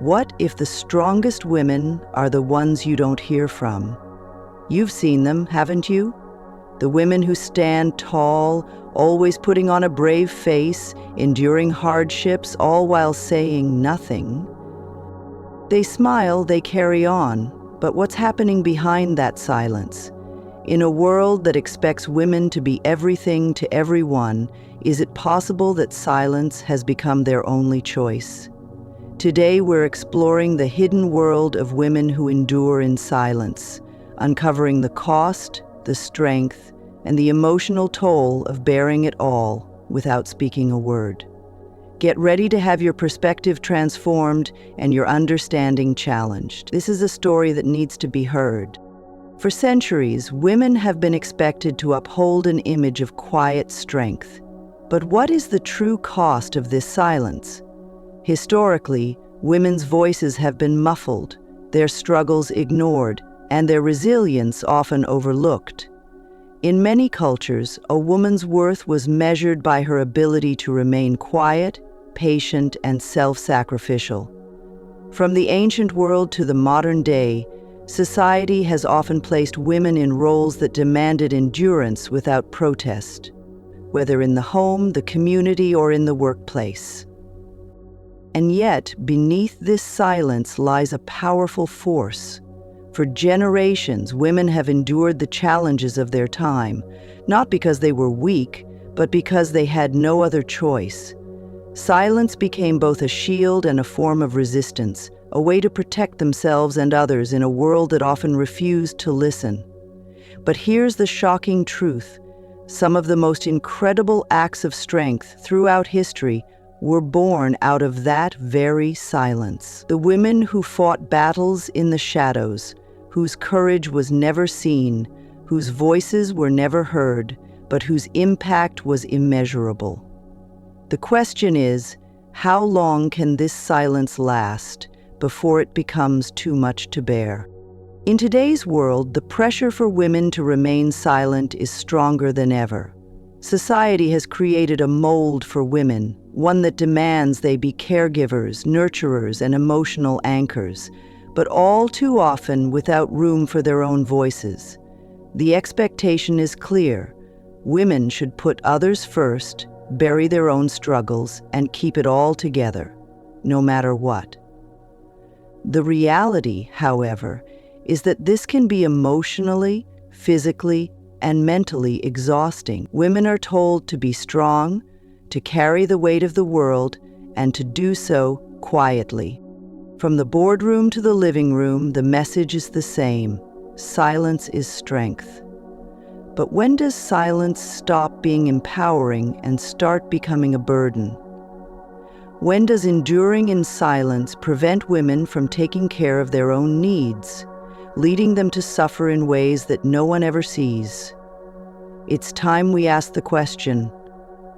What if the strongest women are the ones you don't hear from? You've seen them, haven't you? The women who stand tall, always putting on a brave face, enduring hardships, all while saying nothing. They smile, they carry on, but what's happening behind that silence? In a world that expects women to be everything to everyone, is it possible that silence has become their only choice? Today we're exploring the hidden world of women who endure in silence, uncovering the cost, the strength, and the emotional toll of bearing it all without speaking a word. Get ready to have your perspective transformed and your understanding challenged. This is a story that needs to be heard. For centuries, women have been expected to uphold an image of quiet strength. But what is the true cost of this silence? Historically, women's voices have been muffled, their struggles ignored, and their resilience often overlooked. In many cultures, a woman's worth was measured by her ability to remain quiet, patient, and self-sacrificial. From the ancient world to the modern day, society has often placed women in roles that demanded endurance without protest, whether in the home, the community, or in the workplace. And yet, beneath this silence lies a powerful force. For generations, women have endured the challenges of their time, not because they were weak, but because they had no other choice. Silence became both a shield and a form of resistance, a way to protect themselves and others in a world that often refused to listen. But here's the shocking truth. Some of the most incredible acts of strength throughout history were born out of that very silence. The women who fought battles in the shadows, whose courage was never seen, whose voices were never heard, but whose impact was immeasurable. The question is, how long can this silence last before it becomes too much to bear? In today's world, the pressure for women to remain silent is stronger than ever. Society has created a mold for women, one that demands they be caregivers, nurturers, and emotional anchors, but all too often without room for their own voices. The expectation is clear. Women should put others first, bury their own struggles, and keep it all together, no matter what. The reality, however, is that this can be emotionally, physically, and mentally exhausting. Women are told to be strong, to carry the weight of the world, and to do so quietly. From the boardroom to the living room, the message is the same. Silence is strength. But when does silence stop being empowering and start becoming a burden? When does enduring in silence prevent women from taking care of their own needs, leading them to suffer in ways that no one ever sees? It's time we ask the question,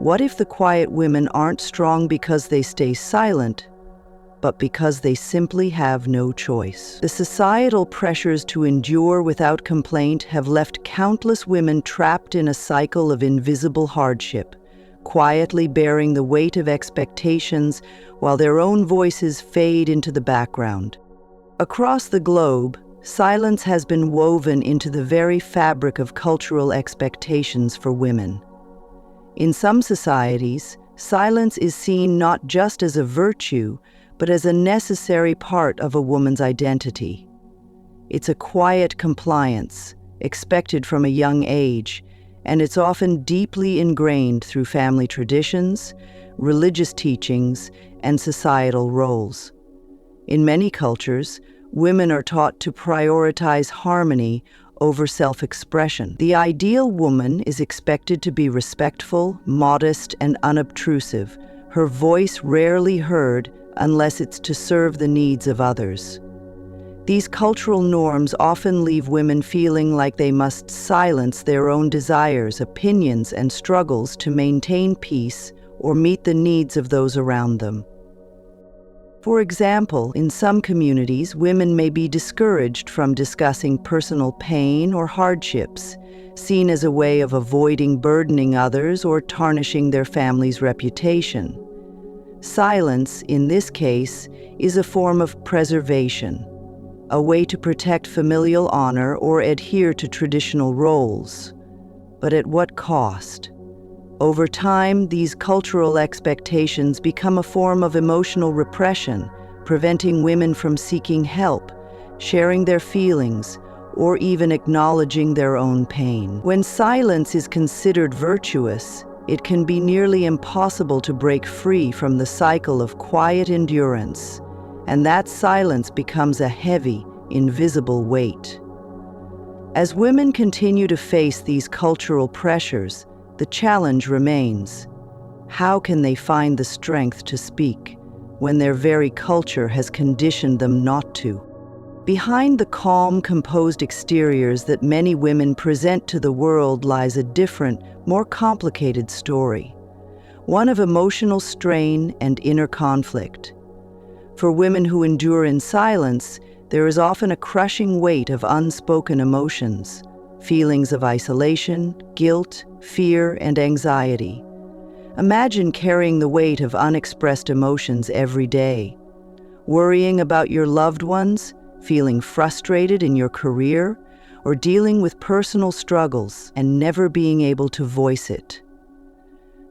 what if the quiet women aren't strong because they stay silent, but because they simply have no choice? The societal pressures to endure without complaint have left countless women trapped in a cycle of invisible hardship, quietly bearing the weight of expectations while their own voices fade into the background. Across the globe, silence has been woven into the very fabric of cultural expectations for women. In some societies, silence is seen not just as a virtue, but as a necessary part of a woman's identity. It's a quiet compliance, expected from a young age, and it's often deeply ingrained through family traditions, religious teachings, and societal roles. In many cultures, women are taught to prioritize harmony over self-expression. The ideal woman is expected to be respectful, modest, and unobtrusive, her voice rarely heard unless it's to serve the needs of others. These cultural norms often leave women feeling like they must silence their own desires, opinions, and struggles to maintain peace or meet the needs of those around them. For example, in some communities, women may be discouraged from discussing personal pain or hardships, seen as a way of avoiding burdening others or tarnishing their family's reputation. Silence, in this case, is a form of preservation, a way to protect familial honor or adhere to traditional roles. But at what cost? Over time, these cultural expectations become a form of emotional repression, preventing women from seeking help, sharing their feelings, or even acknowledging their own pain. When silence is considered virtuous, it can be nearly impossible to break free from the cycle of quiet endurance, and that silence becomes a heavy, invisible weight. As women continue to face these cultural pressures, the challenge remains. How can they find the strength to speak when their very culture has conditioned them not to? Behind the calm, composed exteriors that many women present to the world lies a different, more complicated story, one of emotional strain and inner conflict. For women who endure in silence, there is often a crushing weight of unspoken emotions, feelings of isolation, guilt, fear, and anxiety. Imagine carrying the weight of unexpressed emotions every day, worrying about your loved ones, feeling frustrated in your career, or dealing with personal struggles and never being able to voice it.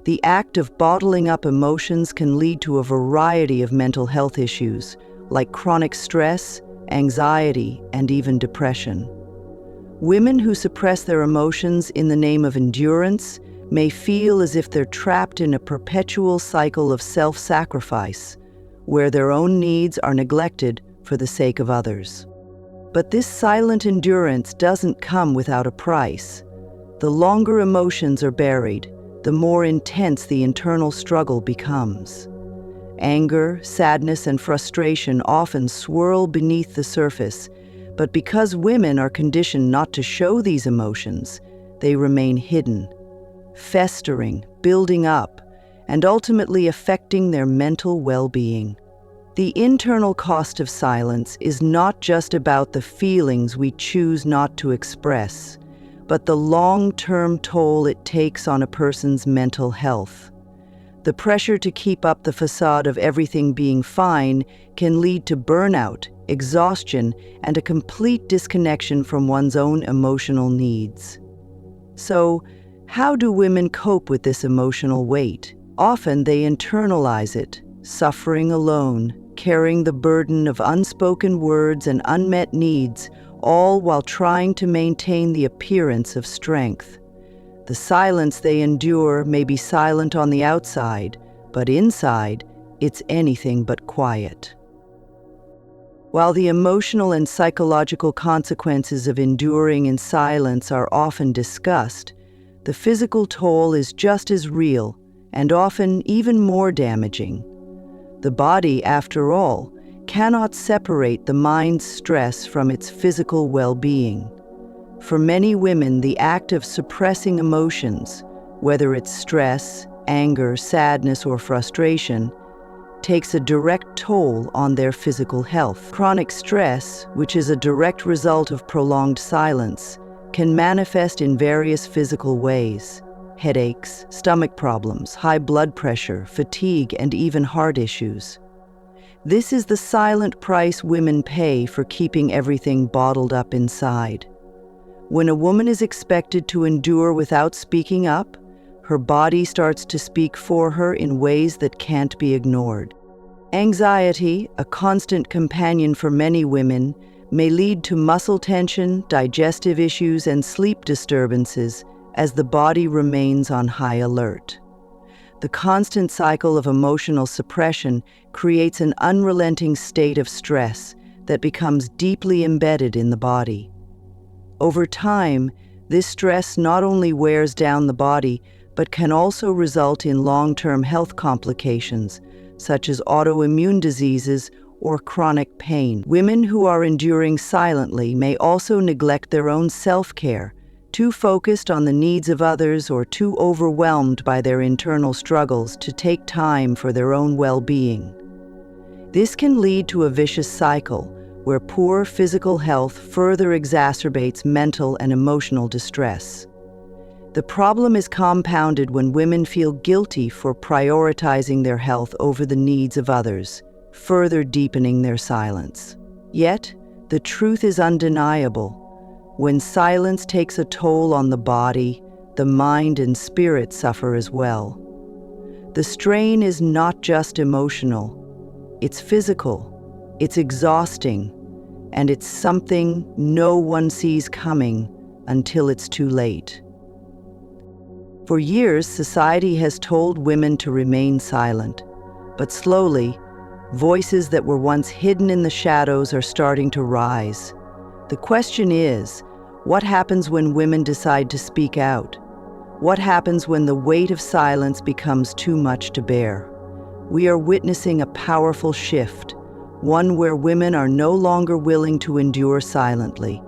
The act of bottling up emotions can lead to a variety of mental health issues, like chronic stress, anxiety, and even depression. Women who suppress their emotions in the name of endurance may feel as if they're trapped in a perpetual cycle of self-sacrifice, where their own needs are neglected for the sake of others. But this silent endurance doesn't come without a price. The longer emotions are buried, the more intense the internal struggle becomes. Anger, sadness, and frustration often swirl beneath the surface, but because women are conditioned not to show these emotions, they remain hidden, festering, building up, and ultimately affecting their mental well-being. The internal cost of silence is not just about the feelings we choose not to express, but the long-term toll it takes on a person's mental health. The pressure to keep up the facade of everything being fine can lead to burnout, exhaustion, and a complete disconnection from one's own emotional needs. So, how do women cope with this emotional weight? Often they internalize it, suffering alone, carrying the burden of unspoken words and unmet needs, all while trying to maintain the appearance of strength. The silence they endure may be silent on the outside, but inside, it's anything but quiet. While the emotional and psychological consequences of enduring in silence are often discussed, the physical toll is just as real and often even more damaging. The body, after all, cannot separate the mind's stress from its physical well-being. For many women, the act of suppressing emotions, whether it's stress, anger, sadness, or frustration, takes a direct toll on their physical health. Chronic stress, which is a direct result of prolonged silence, can manifest in various physical ways: headaches, stomach problems, high blood pressure, fatigue, and even heart issues. This is the silent price women pay for keeping everything bottled up inside. When a woman is expected to endure without speaking up, her body starts to speak for her in ways that can't be ignored. Anxiety, a constant companion for many women, may lead to muscle tension, digestive issues, and sleep disturbances as the body remains on high alert. The constant cycle of emotional suppression creates an unrelenting state of stress that becomes deeply embedded in the body. Over time, this stress not only wears down the body, but can also result in long-term health complications, such as autoimmune diseases or chronic pain. Women who are enduring silently may also neglect their own self-care, too focused on the needs of others or too overwhelmed by their internal struggles to take time for their own well-being. This can lead to a vicious cycle where poor physical health further exacerbates mental and emotional distress. The problem is compounded when women feel guilty for prioritizing their health over the needs of others, further deepening their silence. Yet, the truth is undeniable. When silence takes a toll on the body, the mind and spirit suffer as well. The strain is not just emotional. It's physical, it's exhausting, and it's something no one sees coming until it's too late. For years, society has told women to remain silent, but slowly, voices that were once hidden in the shadows are starting to rise. The question is, what happens when women decide to speak out? What happens when the weight of silence becomes too much to bear? We are witnessing a powerful shift, one where women are no longer willing to endure silently.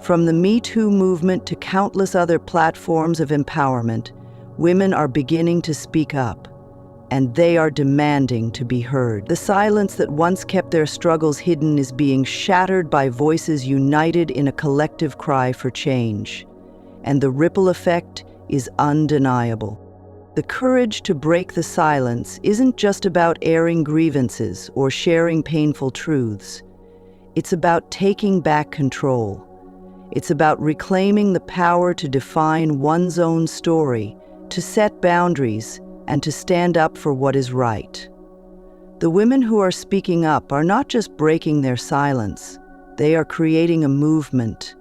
From the Me Too movement to countless other platforms of empowerment, women are beginning to speak up, and they are demanding to be heard. The silence that once kept their struggles hidden is being shattered by voices united in a collective cry for change, and the ripple effect is undeniable. The courage to break the silence isn't just about airing grievances or sharing painful truths. It's about taking back control. It's about reclaiming the power to define one's own story, to set boundaries, and to stand up for what is right. The women who are speaking up are not just breaking their silence, they are creating a movement,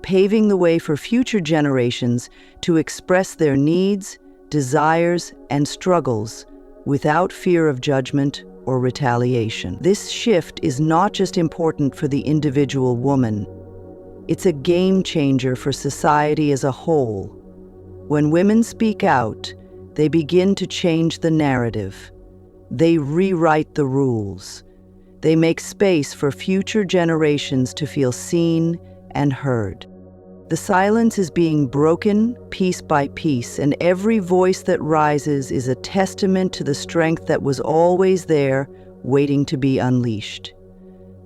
paving the way for future generations to express their needs, desires, and struggles without fear of judgment or retaliation. This shift is not just important for the individual woman, it's a game changer for society as a whole. When women speak out, they begin to change the narrative. They rewrite the rules. They make space for future generations to feel seen and heard. The silence is being broken piece by piece, and every voice that rises is a testament to the strength that was always there, waiting to be unleashed.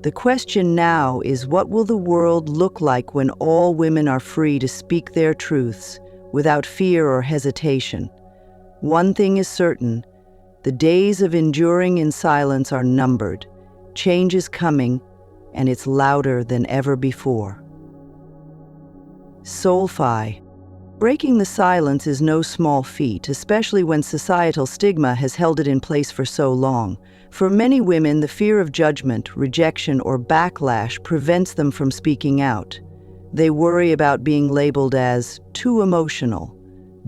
The question now is, what will the world look like when all women are free to speak their truths without fear or hesitation? One thing is certain, the days of enduring in silence are numbered. Change is coming, and it's louder than ever before. Soulfy. Breaking the silence is no small feat, especially when societal stigma has held it in place for so long. For many women, the fear of judgment, rejection, or backlash prevents them from speaking out. They worry about being labeled as too emotional,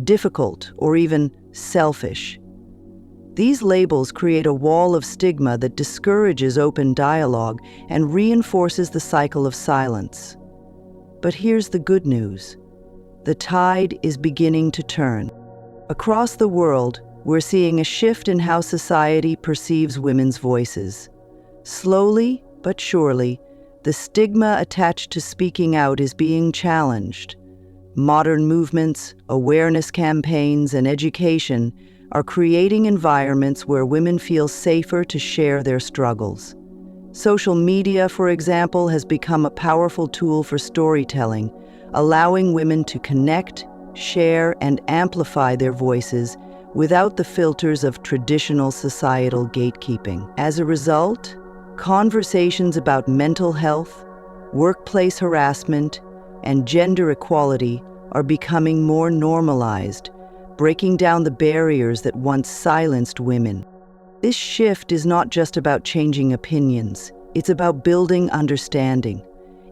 difficult, or even selfish. These labels create a wall of stigma that discourages open dialogue and reinforces the cycle of silence. But here's the good news. The tide is beginning to turn. Across the world, we're seeing a shift in how society perceives women's voices. Slowly but surely, the stigma attached to speaking out is being challenged. Modern movements, awareness campaigns, and education are creating environments where women feel safer to share their struggles. Social media, for example, has become a powerful tool for storytelling, allowing women to connect, share, and amplify their voices without the filters of traditional societal gatekeeping. As a result, conversations about mental health, workplace harassment, and gender equality are becoming more normalized, breaking down the barriers that once silenced women. This shift is not just about changing opinions, it's about building understanding.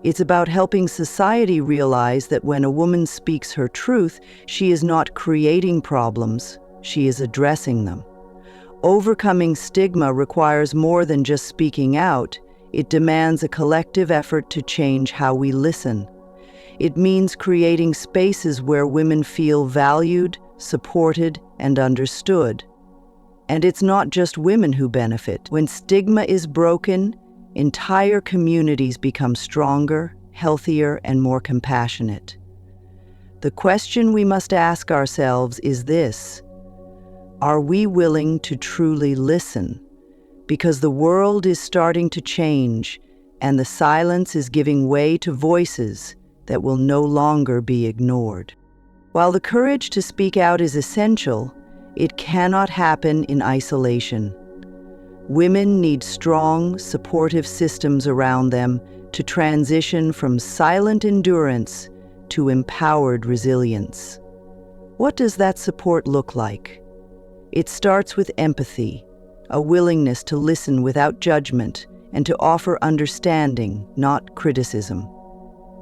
It's about helping society realize that when a woman speaks her truth, she is not creating problems, she is addressing them. Overcoming stigma requires more than just speaking out. It demands a collective effort to change how we listen. It means creating spaces where women feel valued, supported, and understood. And it's not just women who benefit. When stigma is broken, entire communities become stronger, healthier, and more compassionate. The question we must ask ourselves is this: are we willing to truly listen? Because the world is starting to change, and the silence is giving way to voices that will no longer be ignored. While the courage to speak out is essential, it cannot happen in isolation. Women need strong, supportive systems around them to transition from silent endurance to empowered resilience. What does that support look like? It starts with empathy, a willingness to listen without judgment and to offer understanding, not criticism.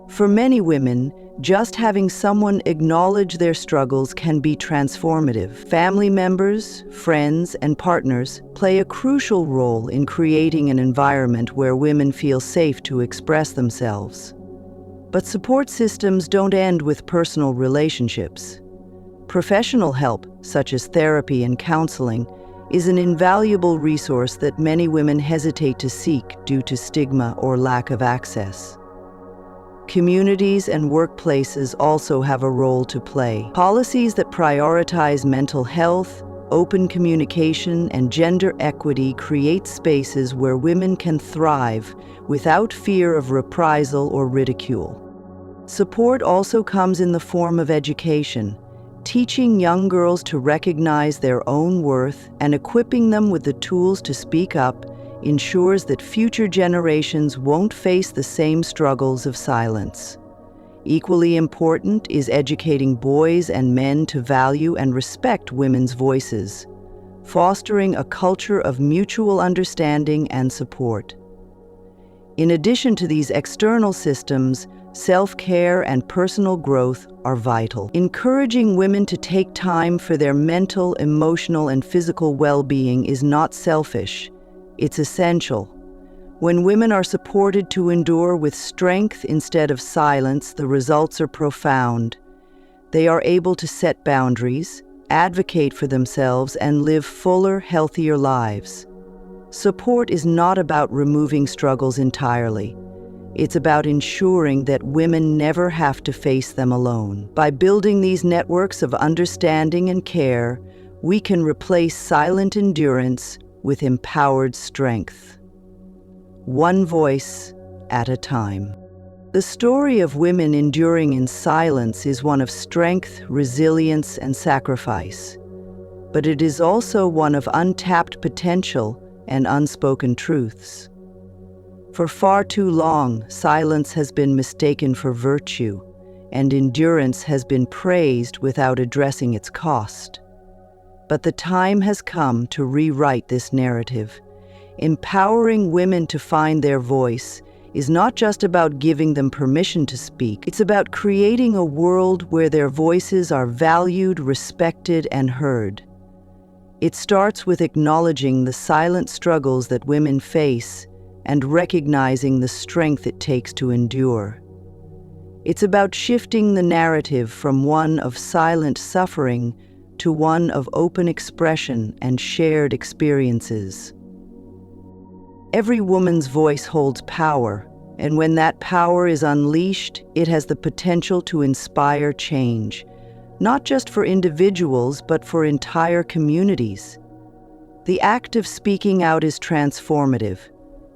For many women, just having someone acknowledge their struggles can be transformative. Family members, friends, and partners play a crucial role in creating an environment where women feel safe to express themselves. But support systems don't end with personal relationships. Professional help, such as therapy and counseling, is an invaluable resource that many women hesitate to seek due to stigma or lack of access. Communities and workplaces also have a role to play. Policies that prioritize mental health, open communication, and gender equity create spaces where women can thrive without fear of reprisal or ridicule. Support also comes in the form of education, teaching young girls to recognize their own worth and equipping them with the tools to speak up ensures that future generations won't face the same struggles of silence. Equally important is educating boys and men to value and respect women's voices, fostering a culture of mutual understanding and support. In addition to these external systems, self-care and personal growth are vital. Encouraging women to take time for their mental, emotional, and physical well-being is not selfish. It's essential. When women are supported to endure with strength instead of silence, the results are profound. They are able to set boundaries, advocate for themselves, and live fuller, healthier lives. Support is not about removing struggles entirely. It's about ensuring that women never have to face them alone. By building these networks of understanding and care, we can replace silent endurance with empowered strength. One voice at a time. The story of women enduring in silence is one of strength, resilience, and sacrifice. But it is also one of untapped potential and unspoken truths. For far too long, silence has been mistaken for virtue, and endurance has been praised without addressing its cost. But the time has come to rewrite this narrative. Empowering women to find their voice is not just about giving them permission to speak. It's about creating a world where their voices are valued, respected, and heard. It starts with acknowledging the silent struggles that women face and recognizing the strength it takes to endure. It's about shifting the narrative from one of silent suffering to one of open expression and shared experiences. Every woman's voice holds power, and when that power is unleashed, it has the potential to inspire change, not just for individuals, but for entire communities. The act of speaking out is transformative.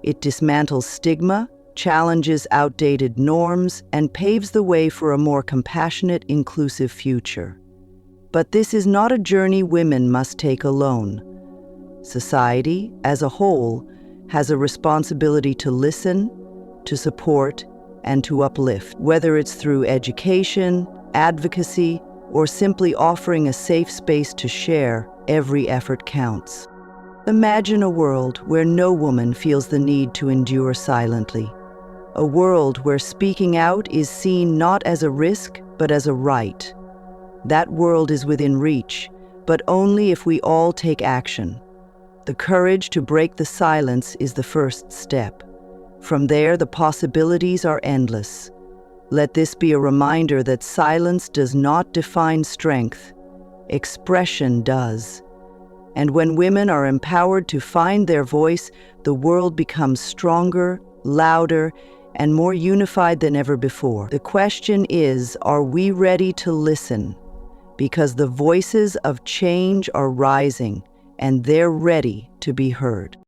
It dismantles stigma, challenges outdated norms, and paves the way for a more compassionate, inclusive future. But this is not a journey women must take alone. Society, as a whole, has a responsibility to listen, to support, and to uplift. Whether it's through education, advocacy, or simply offering a safe space to share, every effort counts. Imagine a world where no woman feels the need to endure silently. A world where speaking out is seen not as a risk, but as a right. That world is within reach, but only if we all take action. The courage to break the silence is the first step. From there, the possibilities are endless. Let this be a reminder that silence does not define strength. Expression does. And when women are empowered to find their voice, the world becomes stronger, louder, and more unified than ever before. The question is, are we ready to listen? Because the voices of change are rising, and they're ready to be heard.